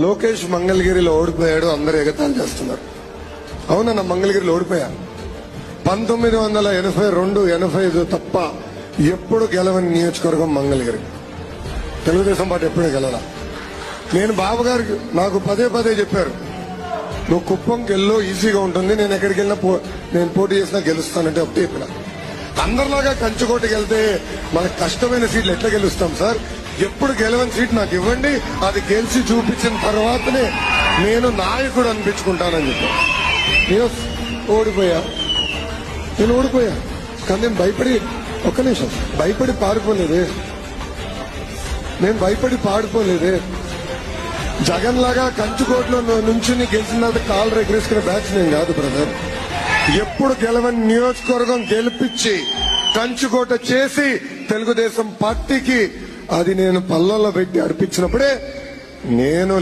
లోకేష్ మంగళగిరిలో ఓడిపోయాడు, అందరూ ఎగతాళి చేస్తున్నారు. అవునన్న, మంగళగిరిలో ఓడిపోయా. 1982, 85 తప్ప ఎప్పుడు గెలవని నియోజకవర్గం మంగళగిరి. తెలుగుదేశం పార్టీ ఎప్పుడే గెలవలా. నేను బాబు గారికి నాకు పదే పదే చెప్పారు, నువ్వు కుప్పంకి వెళ్ళు, ఈజీగా ఉంటుంది, నేను ఎక్కడికి వెళ్ళినా నేను పోటీ చేసినా గెలుస్తానంటే ఒకటి చెప్పిన. అందరిలాగా కంచుకోటకి వెళ్తే మనకు కష్టమైన సీట్లు ఎట్లా గెలుస్తాం సార్? ఎప్పుడు గెలవని సీట్ నాకు ఇవ్వండి, అది గెలిచి చూపించిన తర్వాతనే నేను నాయకుడు అనిపించుకుంటానని చెప్పాను. నేను ఓడిపోయా కానీ నేను భయపడి, ఒక్క నిమిషం, భయపడి పారిపోలేదే. నేను భయపడి పాడిపోలేదే. జగన్ లాగా కంచుకోట్లో నుంచి గెలిచిన తర్వాత కాలు రెగ్రేసుకునే బ్యాచ్ నేను కాదు బ్రదర్. ఎప్పుడు గెలవని నియోజకవర్గం గెలిపించి కంచుకోట చేసి తెలుగుదేశం పార్టీకి అది నేను పల్లల్లో పెట్టి అర్పించినప్పుడే నేను